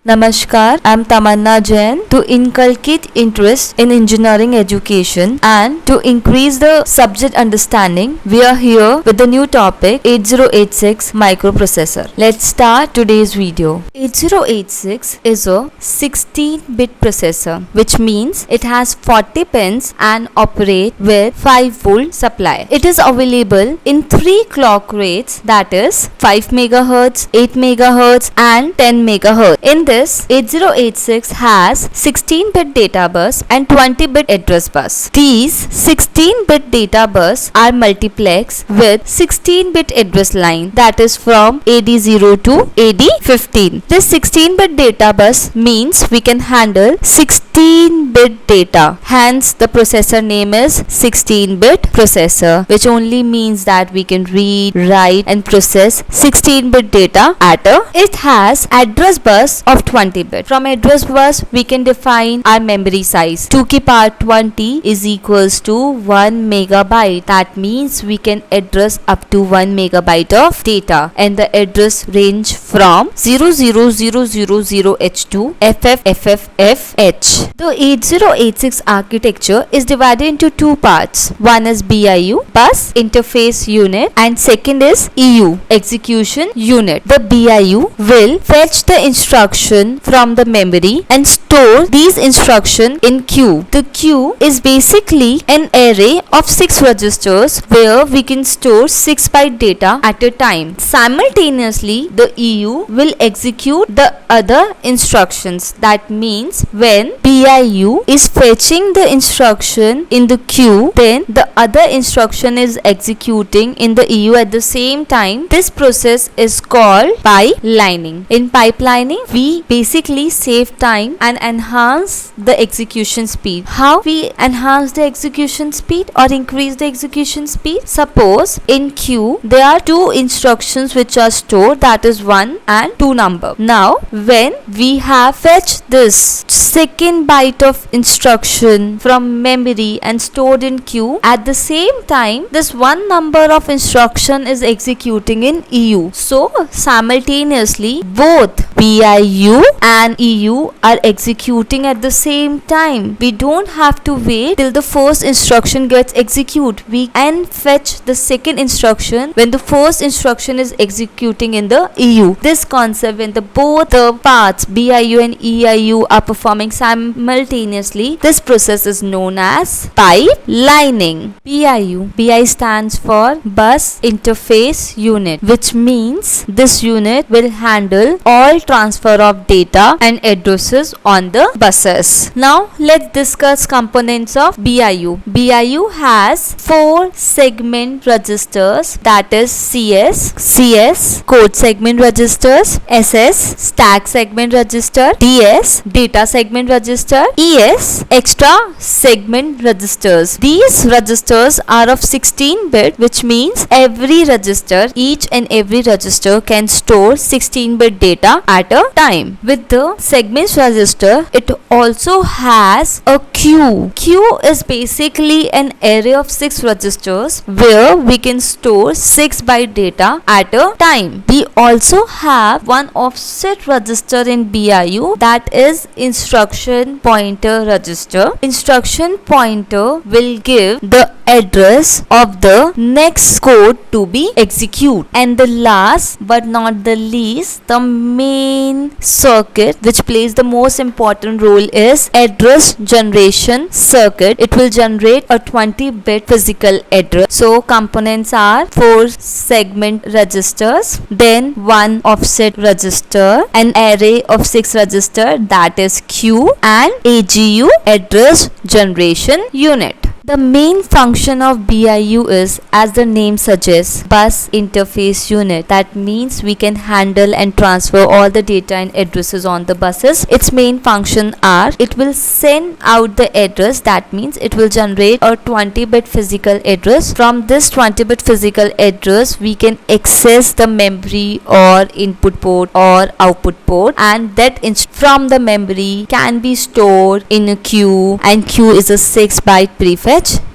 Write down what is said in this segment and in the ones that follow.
Namaskar, I'm Tamanna Jain. To inculcate interest in engineering education and to increase the subject understanding, we are here with the new topic 8086 microprocessor. Let's start today's video. 8086 is a 16-bit processor, which means it has 40 pins and operate with 5-volt supply. It is available in 3 clock rates, that is 5 MHz, 8 MHz and 10 MHz. In this, 8086 has 16-bit data bus and 20-bit address bus. These 16-bit data bus are multiplexed with 16-bit address line, that is from AD0 to AD15. This 16-bit data bus means we can handle 16-bit data. Hence, the processor name is 16-bit processor, which only means that we can read, write and process 16-bit data at a. It has address bus of 20-bit. From address bus, we can define our memory size. 2 की power 20 is equals to 1 megabyte. That means we can address up to 1 megabyte of data, and the address range from 00000H to FFFFH. The 8086 architecture is divided into 2 parts. One is BIU, bus interface unit, and second is EU, execution unit. The BIU will fetch the instruction from the memory and store these instructions in queue. The queue is basically an array of 6 registers where we can store 6 byte data at a time. Simultaneously, the EU will execute the other instructions. That means when BIU is fetching the instruction in the queue, then the other instruction is executing in the EU at the same time. This process is called pipelining. In pipelining, we basically save time and enhance the execution speed. How we enhance the execution speed or increase the execution speed? Suppose in queue there are 2 instructions which are stored, that is 1 and 2 number. Now when we have fetched this second byte of instruction from memory and stored in queue, at the same time this one number of instruction is executing in EU. So simultaneously both BIU and EU are executing at the same time. We don't have to wait till the first instruction gets executed. We can fetch the second instruction when the first instruction is executing in the EU. This concept, when both the parts BIU and EIU are performing simultaneously, this process is known as pipelining. BI stands for bus interface unit, which means this unit will handle all transfer of data and addresses on the buses. Now let's discuss components of BIU. BIU has 4 segment registers, that is CS code segment registers, SS stack segment register, DS data segment register, ES extra segment registers. These registers are of 16-bit, which means each and every register can store 16-bit data at a time. With the segments register, it also has a queue. Queue is basically an array of 6 registers where we can store 6 byte data at a time. We also have one offset register in BIU, that is instruction pointer register. Instruction pointer will give the address of the next code to be executed. And the last but not the least, the main circuit which plays the most important role is address generation circuit. It will generate a 20-bit physical address. So components are 4 segment registers, then 1 offset register, an array of 6 register, that is queue, and AGU, address generation unit. The main function of BIU is, as the name suggests, bus interface unit. That means we can handle and transfer all the data and addresses on the buses. Its main function are, it will send out the address. That means it will generate a 20-bit physical address. From this 20-bit physical address, we can access the memory or input port or output port, and that from the memory can be stored in a queue, and queue is a 6 byte prefetch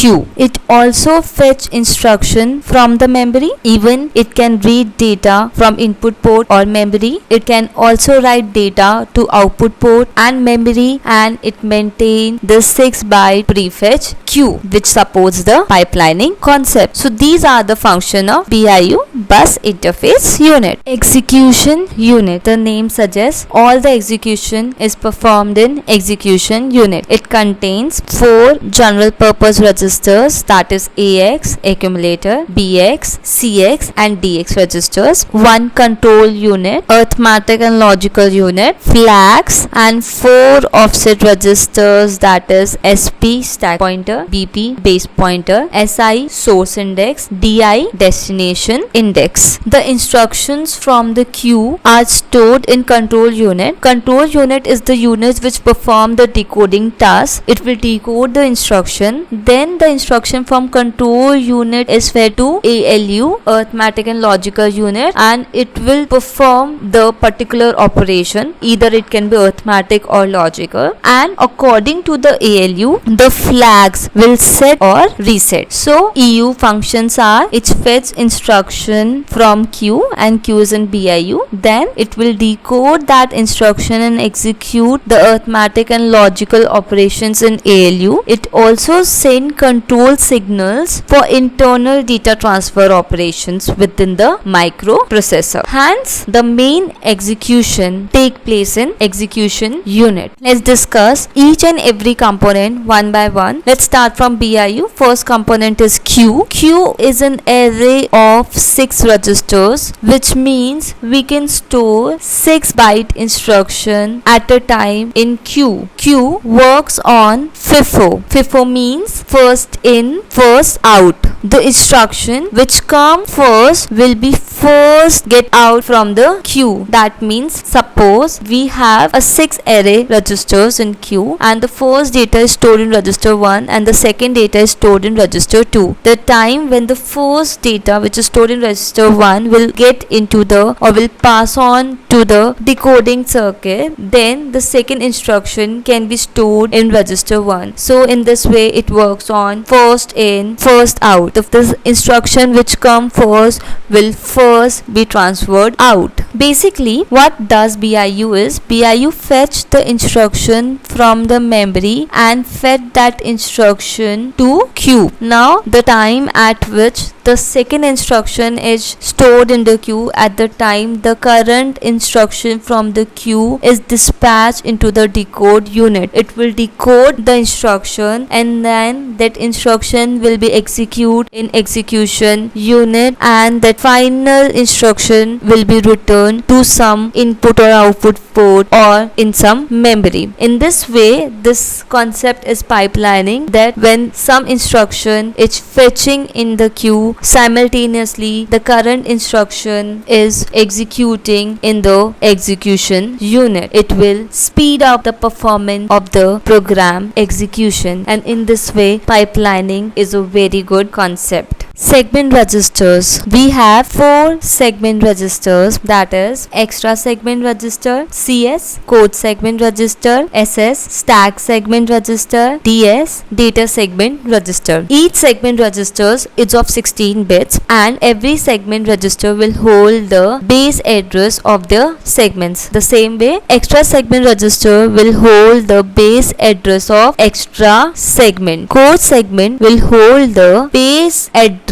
Q. It also fetch instruction from the memory. Even it can read data from input port or memory. It can also write data to output port and memory, and it maintains the 6-byte prefetch queue which supports the pipelining concept. So these are the function of BIU, bus interface unit. Execution unit. The name suggests all the execution is performed in execution unit. It contains 4 general purpose registers, that is AX accumulator, BX, CX and DX registers, 1 control unit, arithmetic and logical unit, flags, and 4 offset registers, that is SP stack pointer, BP base pointer, SI source index, DI destination index. The instructions from the queue are stored in control unit. Control unit is the unit which perform the decoding task. It will decode the instruction. Then the instruction from control unit is fed to ALU, arithmetic and logical unit, and it will perform the particular operation. Either it can be arithmetic or logical, and according to the ALU, the flags will set or reset. So EU functions are, it fetch instruction from Q, and Q is in BIU. Then it will decode that instruction and execute the arithmetic and logical operations in ALU. It also send control signals for internal data transfer operations within the microprocessor. Hence, the main execution take place in execution unit. Let's discuss each and every component one by one. Let's start from BIU. First component is Q. Q is an array of 6 registers, which means we can store 6-byte instruction at a time in Q. Q works on FIFO. FIFO means first in, first out. The instruction which come first will be first get out from the queue. That means suppose we have a 6 array registers in queue, and the first data is stored in register 1 and the second data is stored in register 2. The time when the first data which is stored in register 1 will get into the, or will pass on to the decoding circuit, then the second instruction can be stored in register 1. So in this way it works on first in, first out. If this instruction which come first will first be transferred out. Basically what does BIU is, BIU fetch the instruction from the memory and fed that instruction to Q. Now the time at which the second instruction is stored in the queue, at the time the current instruction from the queue is dispatched into the decode unit. It will decode the instruction and then that instruction will be executed in execution unit, and that final instruction will be returned to some input or output port or in some memory. In this way, this concept is pipelining, that when some instruction is fetching in the queue, simultaneously the current instruction is executing in the execution unit. It will speed up the performance of the program execution, and in this way pipelining is a very good concept. Segment registers. We have 4 segment registers, that is extra segment register, CS code segment register, SS stack segment register, DS data segment register. Each segment registers is of 16 bits, and every segment register will hold the base address of the segments. The same way, extra segment register will hold the base address of extra segment. Code segment will hold the base address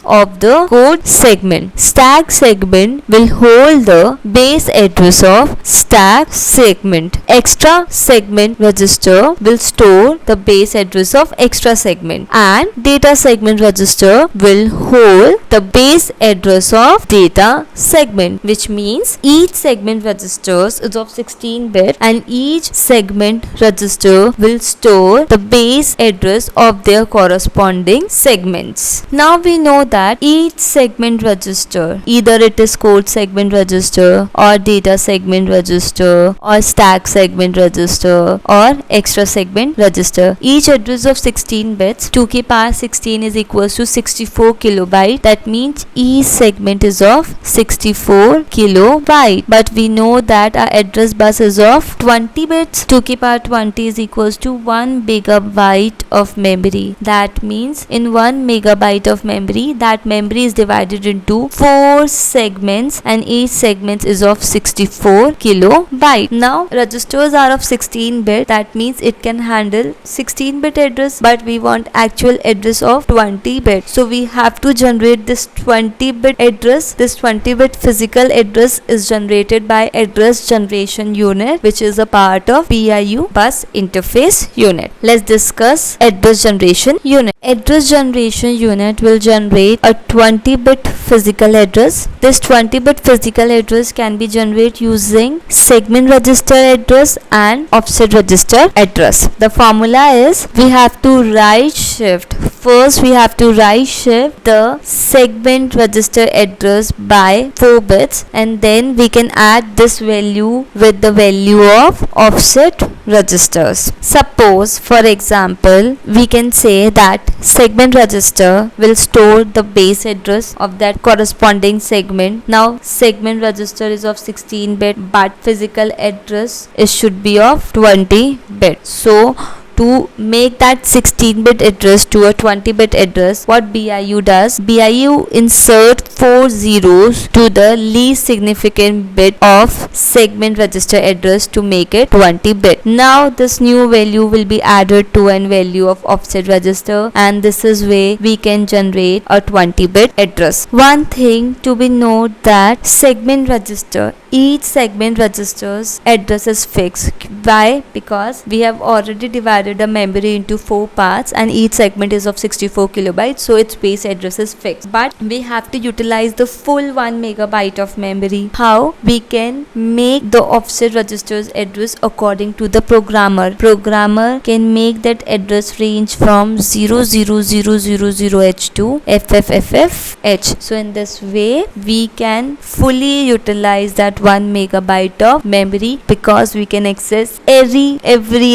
of the code segment. Stack segment will hold the base address of stack segment. Extra segment register will store the base address of extra segment, and data segment register will hold the base address of data segment, which means each segment registers is of 16 bit, and each segment register will store the base address of their corresponding segments. Now we know that each segment register, either it is code segment register or data segment register or stack segment register or extra segment register, each address of 16 bits, 2 की power 16 is equals to 64 kilobyte. That means each segment is of 64 kilobyte. But we know that our address bus is of 20 bits. 2 की power 20 is equals to 1 megabyte of memory. That means in 1 megabyte of memory, that memory is divided into 4 segments and each segment is of 64 kilobyte. Now registers are of 16 bit. That means it can handle 16 bit address, but we want actual address of 20 bit. So we have to generate this 20 bit address. This 20 bit physical address is generated by address generation unit, which is a part of BIU bus interface unit. Let's discuss address generation unit. Address generation unit will generate a 20 bit physical address. This 20 bit physical address can be generated using segment register address and offset register address. The formula is we have to right shift. First we have to right shift the segment register address by 4 bits and then we can add this value with the value of offset registers. Suppose for example we can say that segment register will store the base address of that corresponding segment. Now segment register is of 16 bit but physical address should be of 20 bit. So to make that 16 bit address to a 20 bit address, what BIU does, BIU insert 4 zeros to the least significant bit of segment register address to make it 20 bit. Now this new value will be added to an value of offset register and this is where we can generate a 20 bit address. One thing to be noted that segment register, each segment register's address is fixed. Why? Because we have already divided the memory into 4 parts and each segment is of 64 kilobytes, so its base address is fixed. But we have to utilize the full 1 megabyte of memory. How? We can make the offset register's address according to the programmer. Programmer can make that address range from 00000H to FFFFH. So in this way we can fully utilize that 1 megabyte of memory because we can access every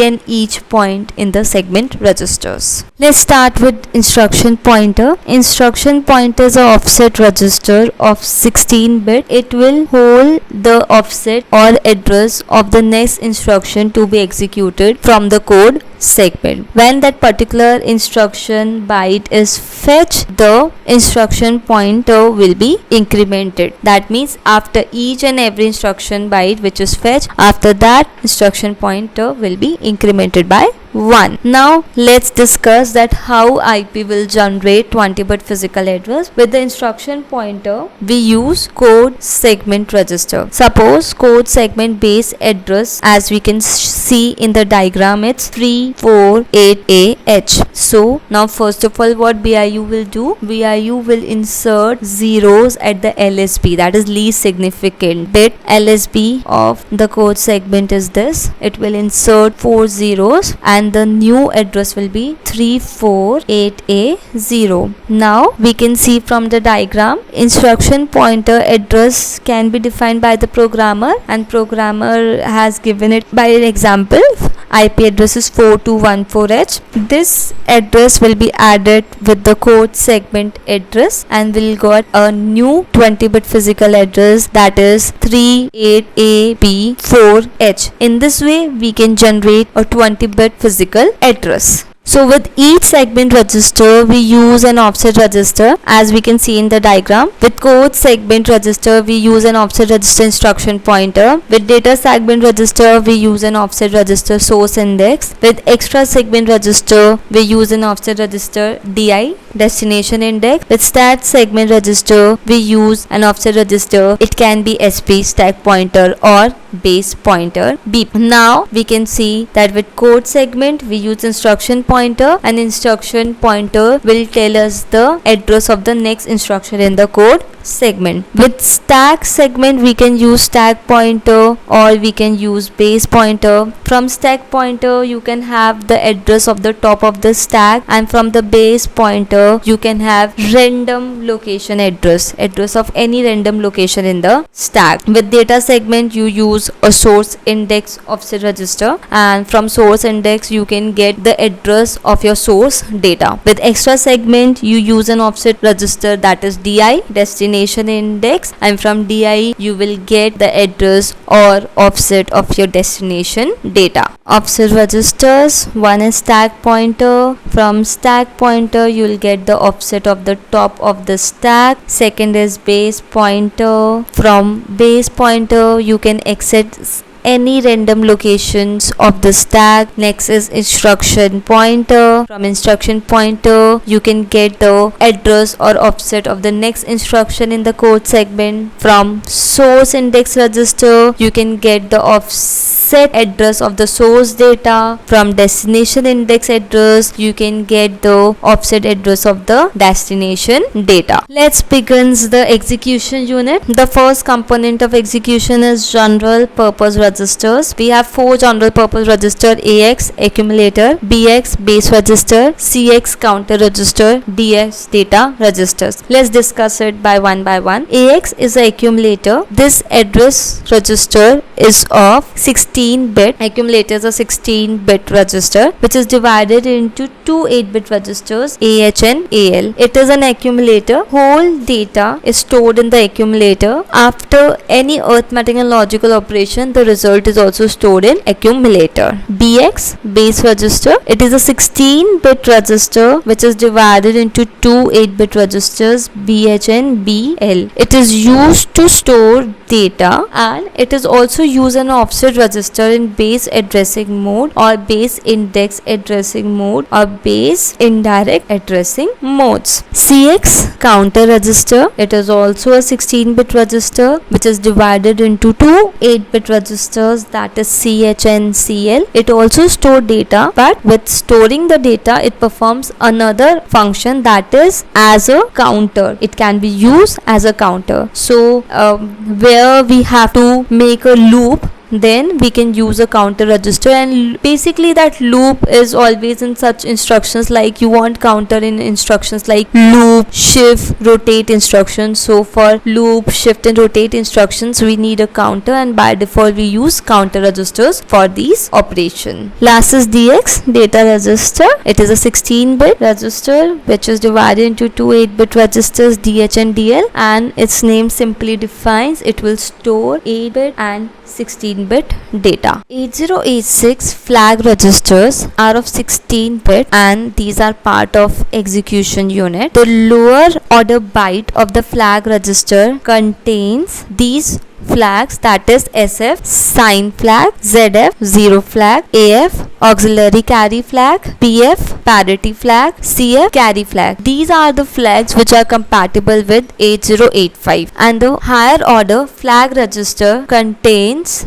and each point in the segment registers. Let's start with instruction pointer. Instruction pointer is an offset register of 16 bit. It will hold the offset or address of the next instruction to be executed from the code segment. When that particular instruction byte is fetched, the instruction pointer will be incremented. That means after each and every instruction byte which is fetched, after that instruction pointer will be incremented by 1. Now let's discuss that how IP will generate 20 bit physical address. With the instruction pointer we use code segment register. Suppose code segment base address, as we can see in the diagram, it's 348AH. So now first of all what BIU will do, BIU will insert zeros at the LSB, that is least significant bit. LSB of the code segment is this. It will insert 4 zeros and the new address will be 348A0. Now we can see from the diagram, instruction pointer address can be defined by the programmer and programmer has given it by an example. IP address is 4214H. This address will be added with the code segment address and we'll got a new 20 bit physical address, that is 38AB4H. In this way we can generate a 20 bit physical address. So with each segment register we use an offset register, as we can see in the diagram. With code segment register we use an offset register instruction pointer. With data segment register we use an offset register source index. With extra segment register we use an offset register DI, destination index. With stat segment register we use an offset register. It can be SP, stack pointer, or base pointer B. Now we can see that with code segment we use instruction pointer, and instruction pointer will tell us the address of the next instruction in the code segment. With stack segment we can use stack pointer or we can use base pointer. From stack pointer you can have the address of the top of the stack, and from the base pointer you can have random location address of any random location in the stack. With data segment you use a source index offset register, and from source index you can get the address of your source data. With extra segment you use an offset register, that is DI, destination index, and from DI you will get the address or offset of your destination data. Offset registers, one is stack pointer. From stack pointer you will get the offset of the top of the stack. Second is base pointer. From base pointer you can access any random locations of the stack. Next is instruction pointer. From instruction pointer you can get the address or offset of the next instruction in the code segment. From source index register you can get the offset address of the source data. From destination index address you can get the offset address of the destination data. Let's begin the execution unit. The first component of execution is general purpose registers. We have 4 general purpose register: AX accumulator, BX base register, CX counter register, DX data registers. Let's discuss it by one. AX is the accumulator. This address register is of 16-bit. Accumulator is a 16-bit register which is divided into 2 8-bit registers, AH and AL. It is an accumulator. Whole data is stored in the accumulator. After any arithmetic and logical operation, the result is also stored in accumulator. BX base register. It is a 16-bit register which is divided into 2 8-bit registers, BH and BL. It is used to store data, and it is also used an offset register in base addressing mode or base index addressing mode or base indirect addressing modes. CX counter register. It is also a 16-bit register which is divided into 2 8-bit registers, that is CH and CL. It also stores data, but with storing the data it performs another function, that is as a counter. It can be used as a counter. So where we have to make a loop, then we can use a counter register, and basically that loop is always in such instructions like you want counter in instructions like loop, shift, rotate instructions. So for loop, shift and rotate instructions we need a counter, and by default we use counter registers for these operation. Last is DX data register. It is a 16-bit register which is divided into 2 8-bit registers, DH and DL, and its name simply defines it will store 8-bit and 16-bit data. 8086 flag registers are of 16-bit and these are part of execution unit. The lower order byte of the flag register contains these flags, that is SF sign flag, ZF zero flag, AF auxiliary carry flag, PF parity flag, CF carry flag. These are the flags which are compatible with 8085, and the higher order flag register contains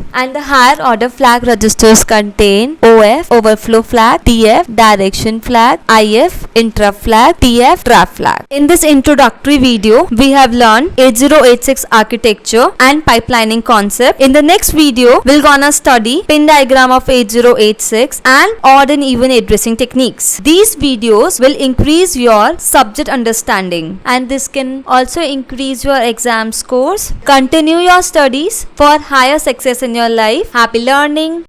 OF overflow flag, DF direction flag, IF interrupt flag, TF trap flag. In this introductory video we have learned 8086 architecture and pipelining concept. In the next video we're gonna study pin diagram of 8086 and odd and even addressing techniques. These videos will increase your subject understanding and this can also increase your exam scores. Continue your studies for higher success in your life. Happy learning.